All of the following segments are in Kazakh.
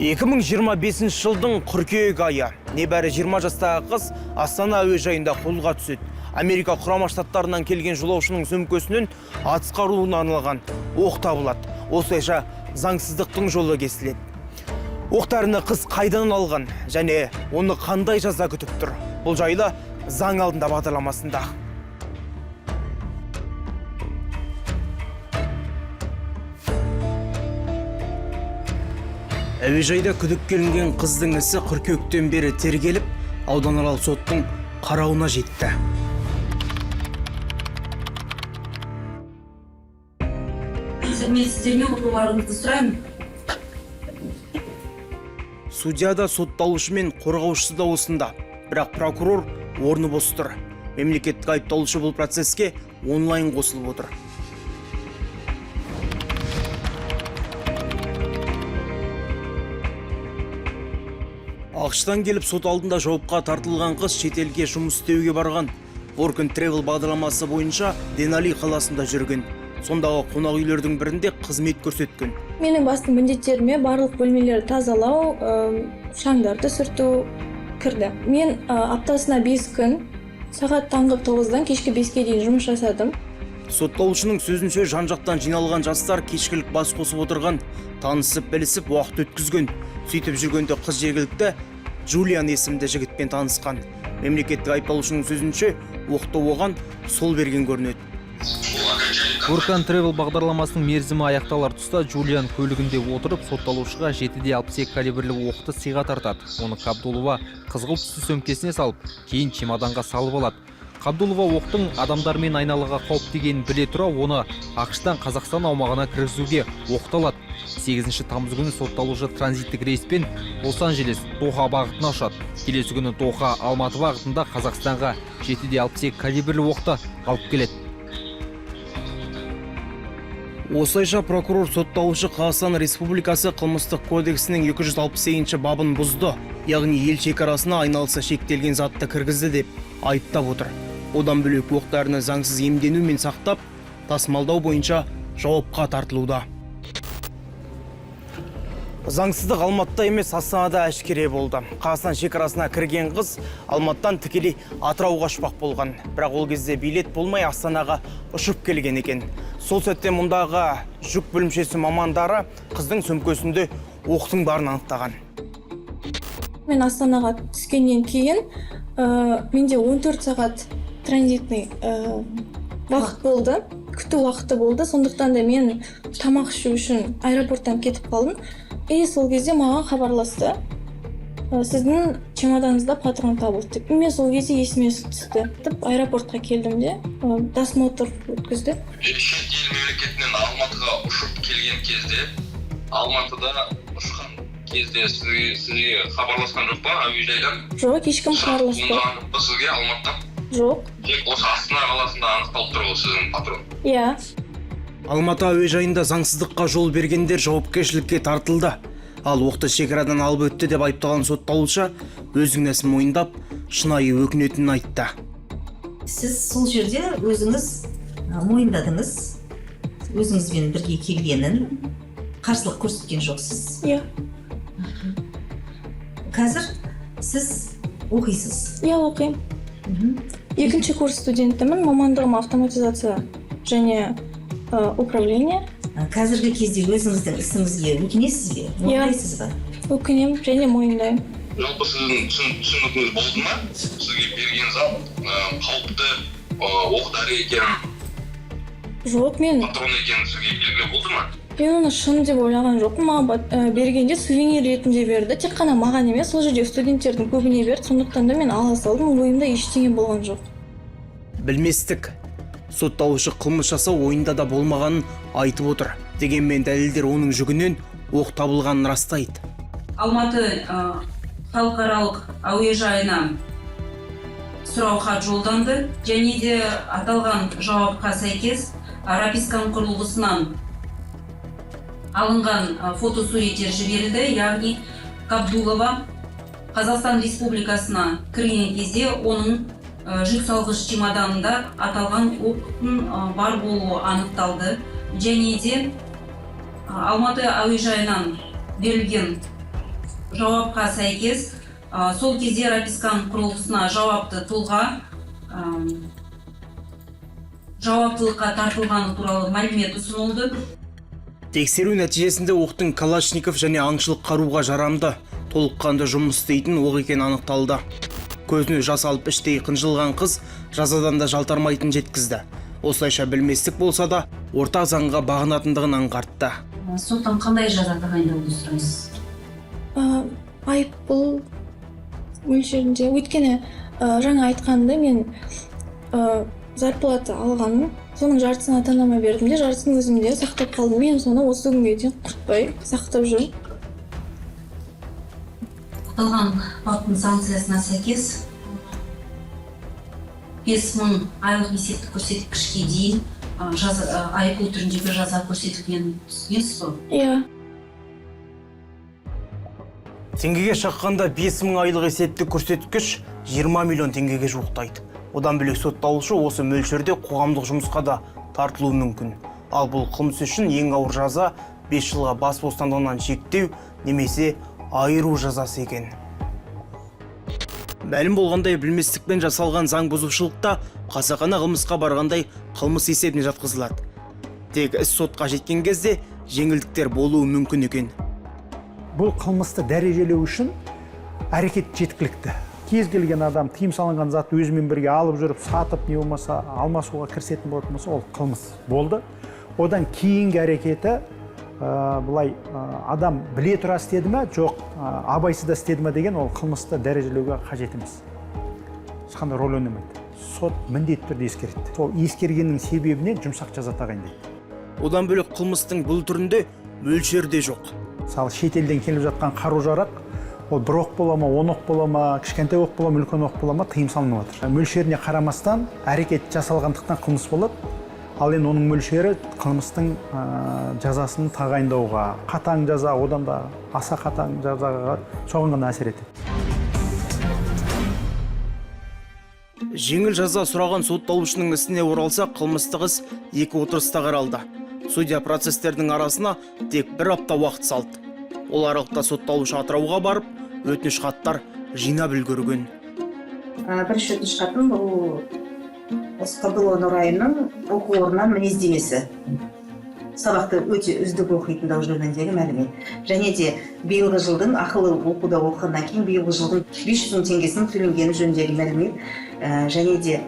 2025 жылдың қыркүйек айы небәрі 20 жастағы қыз Астана әуежайында қолға түседі. Америка құрама штаттарынан келген жолаушының сөмкесінен атыс қаруына арналған оқ табылады. Осылайша заңсыздықтың жолы кесіледі. Оқ-дәріні қыз қайдан алған және оны қандай жаза күтіп тұр? Бұл жайлы заң алдында бағдарламасында. Әуежайда күдікке қыздың ісі қыркүйектен бері тергеліп, ауданаралық соттың қарауына жетті. Мен сіздермен отыруларыңызды сұраймын. Судья да сотталушы мен қорғаушысы да осында, бірақ прокурор орны бос тұр. Мемлекеттік айыпталушы бұл процеске онлайн қосылып отыр. Ақштан келіп сот алдында жауапқа тартылған қыз шетелге жұмыс істеуге барған. Work and Travel бағдарламасы бойынша Денали қаласында жүрген. Сондағы қонақ үйлердің бірінде қызмет көрсеткен. Менің басты міндеттеріме барлық бөлмелерді тазалау, шаңдарды сүрту кірді. Мен аптасына 5 күн сағат таңғы 9-дан кешкі 5-ке дейін жұмыс жасадым. Сотталушының сөзінше жан-жақтан жиналған жастар кешкілік бас қосып отырған, танысып білісіп уақыт өткізген. Сөйтіп жүргенде қыз жергілікті Джулиан есімді жігітпен танысқан. Мемлекеттік айыпталушының сөзінше оқты оған сол берген көрінеді. Work and Travel бағдарламасының мерзімі аяқталар тұста Джулиан көлігінде отырып сотталушыға 7.62 калибрлі оқты сыйға тартады. Оны Қабдулова қызғылт түсті сөмкесіне салып, кейін чемоданға салып алады. Қабдулова оқтың адамдармен айналаға қауіпті екенін біле тұра, оны Ақштан Қазақстан аумағына кіргізуге оқталады. 8 тамыз күні сотталушы транзиттік рейспен Лос-Анджелес Доха бағытына ұшады. Келесі күні Доха Алматы бағытында Қазақстанға 7.62 калибрлі оқты алып келеді. Осылайша прокурор сотталушы Қазақстан Республикасы қылмыстық кодексінің 268 бабын бұзды, яғни ел шекарасына айналысы шектелген затты кіргізді деп айыптап отыр. Одан бөлек оқ-дәріні заңсыз иемдену мен сақтап, тасымалдау бойынша жауапқа тартылуда. Заңсыздық Алматыда емес, Астанада әшкере болды. Қазақстан шекарасына кірген қыз Алматыдан тікелей Атырауға ұшпақ болған. Бірақ ол кезде билет болмай Астанаға ұшып келген екен. Сол сәтте мұндағы жүк бөлімшесі мамандары қыздың сөмкесінде оқтың барын анықтаған. Мен Астанаға түскеннен кейін менде 14 сағат транзитный уақыт болды, күту уақыты болды. Сондықтан да мен тамақ ішу үшін аэропорттан кетіп қалдым. Сол кезде маған хабарласты. Сіздің чемоданыңызда патрон табылды деп. Мен сол кезде есіме түсті. Аэропортқа келдім де, досмотр өткізді. Шет ел мемлекетінен Алматыға ұшып келген кезде, Алматыда ұшқан кезде сізге хабарласқан жоқ па әуежайдан? Жоқ, ешкім хабарласпады. Сізге Алматыдан? Жоқ. Тек осы Астана қаласында анықталып тұр ғой сіздің патрон. Иә. Алматы әуежайында заңсыздыққа жол бергендер жауапкершілікке тартылды. Ал оқты шекарадан алып өтті деп айыпталған сотталушы өз кінәсін мойындап, шынайы өкінетінін айтты. Сіз сол жерде өзіңіз мойындадыңыз, өзіңізбен бірге келгенін, қарсылық көрсеткен жоқсыз. Иә. Қазір сіз оқисыз. Иә, оқимын. 2-ші курс студентімін, мамандығым автоматизация және управление. Қазіргі кезде өзіңіздің ісіңізге өкінесіз бе? Мойындайсыз ба? Өкінемін және мойындаймын. Жалпы сіздің түсінігіңіз болды ма? Сізге берген зат қауіпті оқ-дәрі екенін, Жоқ, мен патрон екенін сізге белгілі болды ма? Мен оны шын деп ойлаған жоқпын. Маған бергенде сувенир ретінде берді. Тек қана маған емес, сол жерде студенттердің көбіне берді. Сондықтан да мен ала салдым. Ойымда ештеңе болған жоқ. Білместік. Сотталушы қылмыс жасау ойында да болмағанын айтып отыр. Дегенмен дәлелдер оның жүгінен оқ табылғанын растайды. Алматы халықаралық әуежайына сұрауға жолданды. Және де аталған жауапқа сәйкес прописканың құрылғысынан алынған фотосуреттер жіберілді. Яғни Қабдулова Қазақстан Республикасына кірген кезде оның жүк салғыш чемоданында аталған оқтың бар болуы анықталды. Және де Алматы әуежайынан берілген жауапқа сәйкес сол кезде расписканың құрылғысына жауапты тұлға жауаптылыққа тартылғаны туралы мәлімет ұсынылды. Тексеру нәтижесінде оқтың калашников және аңшылық қаруға жарамды, толыққанды жұмыс істейтін оқ екені анықталды. Көзіне жас алып іштей қынжылған қыз жазадан да жалтармайтын жеткізді. Осылайша білместік болса да, ортақ заңға бағынатындығын аңғартты. Соттан қандай жаза тағайындауды сұрайсыз? Айыппұл мөлшерінде, өйткені жаңа айтқанымда мен зарплата алғаным, соның жартысын ата-анама бердім де, жартысын өзімде сақтап қалдым. Мен соны осы күнге дейін құртпай сақтап жүрмін. Аталған баптың санкциясына сәйкес 5000 айлық есептік көрсеткішке дейін айыппұл түріндегі жаза көрсетілгенін түсінесіз бе? Иә. Теңгеге шаққанда 5000 айлық есептік көрсеткіш 20 миллион теңгеге жуықтайды. Одан бөлек сотталушы осы мөлшерде қоғамдық жұмысқа да тартылуы мүмкін. Ал бұл қылмыс үшін ең ауыр жаза 5 жылға бас бостандығынан шектеу немесе айыру жазасы екен. Мәлім болғандай, білместікпен жасалған заң бұзушылықта қасақана қылмысқа барғандай қылмыс есебіне жатқызылады. Тек іс сотқа жеткен кезде жеңілдіктер болуы мүмкін екен. Бұл қылмысты дәрежелеу үшін әрекет жеткілікті. Кез келген адам тыйым салынған затты өзімен бірге алып жүріп, сатып, не болмаса алмасуға кірісетін болатын болса, ол қылмыс болды. Одан кейінгі әрекеті бұлай адам біле тұра істеді ме, жоқ, абайсызда істеді ме деген ол қылмысты дәрежелеуге қажет емес. Ешқандай рөл ойнамайды. Сот міндетті түрде ескереді. Сол ескергеннің себебінен жұмсақ жаза тағайындайды. Одан бөлек қылмыстың бұл түрінде мөлшер де жоқ. Мысалы, шетелден келіп жатқан қару-жарақ, ол бір оқ бола ма, 10 оқ бола ма, кішкентай оқ бола ма, үлкен оқ бола ма, тыйым салынып жатыр. Мөлшеріне қарамастан әрекет жасалғандықтан қылмыс болады. Ал енді оның мөлшері қылмыстың жазасын тағайындауға, қатаң жаза, одан да аса қатаң жазаға соған ғана әсер етеді. Жеңіл жаза сұраған сотталушының ісіне оралса, қылмыстық іс 2 отырыста қаралды. Судья процестердің арасына тек 1 апта уақыт салды. Ол аралықта сотталушы Атырауға барып, өтініш хаттар жинап үлгерген. Бірінші өтініш хатым бұл Қабдолова Нұрайымның оқу орнынан мінездемесі. Сабақты өте үздік оқитындығы жөніндегі мәлімет. Және де биылғы жылдың ақылы оқуда оқығаннан кейін биылғы жылдың 500 мың теңгесінің төленгені жөніндегі мәлімет. Және де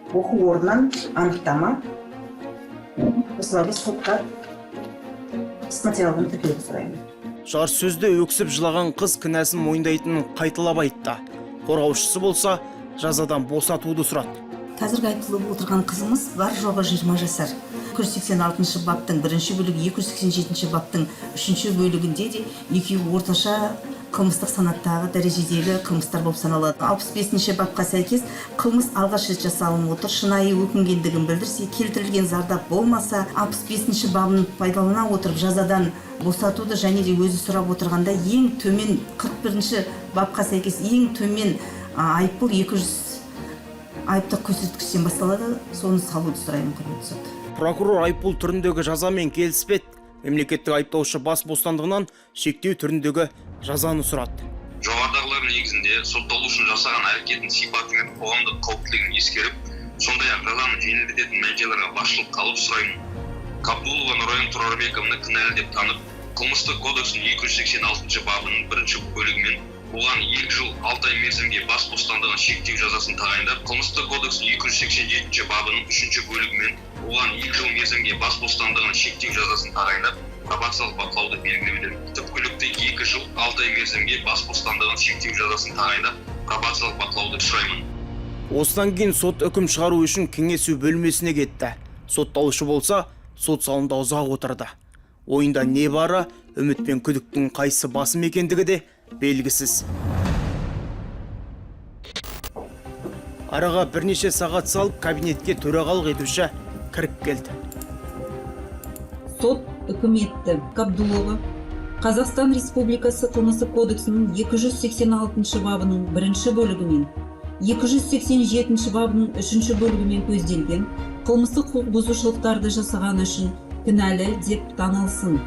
оқу орнынан анықтама. Осылай сотқа материалын тіркеліп сұраймын. Жар сөзде өксіп жылаған қыз кінәсін мойындайтынын қайталап айтты. Қорғаушысы болса, жазадан босатуды сұрады. Қазіргі айтылып отырған қызымыз бар жоғы 20 жасар. 286 баптың 1 бөлігі, 287 баптың 3 бөлігінде де екеуі орташа қылмыстық санаттағы дәрежедегі қылмыстар болып саналады. 65 бапқа сәйкес қылмыс алғаш рет жасалынып отыр. Шынайы өкінгендігін білдірсе, келтірілген зардап болмаса, 65 бабын пайдалана отырып жазадан босатуды және де өзі сұрап отырғанда ең төмен 41 бапқа сәйкес ең төмен айыппұл 200 айыптық көрсеткіштен басталады. Соны салуды сұраймын, құрметті сот. Прокурор айыппұл түріндегі жазамен келіспеді. Мемлекеттік айыптаушы бас бостандығынан шектеу түріндегі жазаны сұрады. Жоғарыдағылар негізінде сотталушының жасаған әрекетінің сипаты мен қоғамдық қауіптілігін ескеріп, сондай-ақ жазаны жеңілдететін мән-жайларға басшылыққа алып сұраймын. Қабдолова Нұрайым Тұрарбекованы кінәлі деп танып, қылмыстық кодекстің 286 бабының 1 бөлігімен оған 2 жыл 6 ай мерзімге бас бостандығын шектеу жазасын тағайындап, қылмыстық кодекстің 287 бабының 3 бөлігімен оған 2 жыл мерзімге бас бостандығын шектеу жазасын тағайындап, пробациялық бақылауды белгілеуді. Түпкілікті 2 жыл 6 ай мерзімге бас бостандығын шектеу жазасын тағайындап, пробациялық бақылауды сұраймын. Осыдан кейін сот үкім шығару үшін кеңесу бөлмесіне кетті. Сотталушы болса, сот залында ұзақ отырды. Ойында не бары, үміт пен күдіктің қайсы басым екендігі де белгісіз. Араға бірнеше сағат салып, кабинетке төрағалық етуші кіріп келді. Сот үкім етті. Қабдолова Қазақстан Республикасы қылмыстық кодексінің 286 бабының 1 бөлігімен 287 бабының 3 бөлігімен көзделген қылмыстық құқық бұзушылықтарды жасаған үшін кінәлі деп танылсын.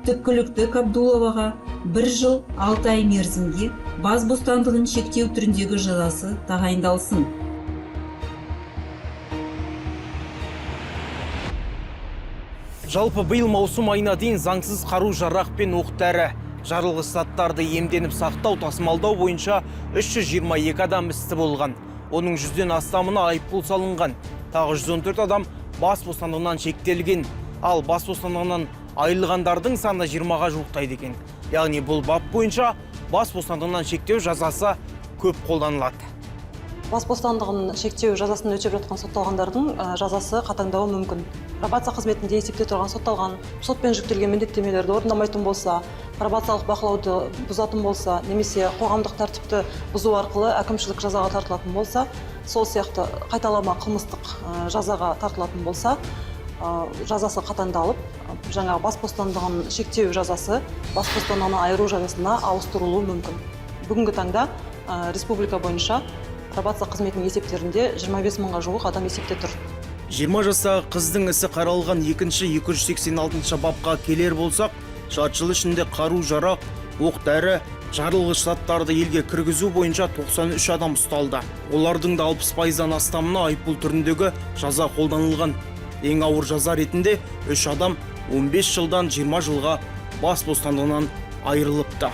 түпкілікті Кабдуловаға 1 жыл 6 ай мерзімге бас бостандығын шектеу түріндегі жазасы тағайындалсын. Жалпы биыл маусым айына дейін заңсыз қару-жарақ пен оқ-дәрі, жарылғыш заттарды иемденіп сақтау, тасымалдау бойынша 322 адам істі болған. Оның 100-ден астамына айыппұл салынған. Тағы 114 адам бас бостандығынан шектелген. Ал бас бостандығынан айырылғандардың саны 20-ға жуықтайды екен. Яғни бұл бап бойынша бас бостандығынан шектеу жазасы көп қолданылады. Бас бостандығын шектеу жазасын өтеп жатқан сотталғандардың жазасы қатаңдауы мүмкін. Пробация қызметінде есепте тұрған сотталған, сотпен жүктелген міндеттемелерді орындамайтын болса, пробациялық бақылауды бұзатын болса, немесе қоғамдық тәртіпті бұзу арқылы әкімшілік жазаға тартылатын болса, сол сияқты қайталама қылмыстық жазаға тартылатын болса, жазасы қатаңдалып, жаңағы бас бостандығын шектеу жазасы бас бостандығынан айыру жазасына ауыстырылуы мүмкін. Бүгінгі таңда республика бойынша пробация қызметінің есептерінде 25 мыңға жуық адам есепте тұр. 20 жастағы қыздың ісі қаралған 2-286 бапқа келер болсақ, жарты жыл ішінде қару-жарақ, оқ-дәрі, жарылғыш заттарды елге кіргізу бойынша 93 адам ұсталды. Олардың да 60%-дан астамына айыппұл түріндегі жаза қолданылған. Ең ауыр жаза ретінде 3 адам 15 жылдан 20 жылға бас бостандығынан айырылыпты.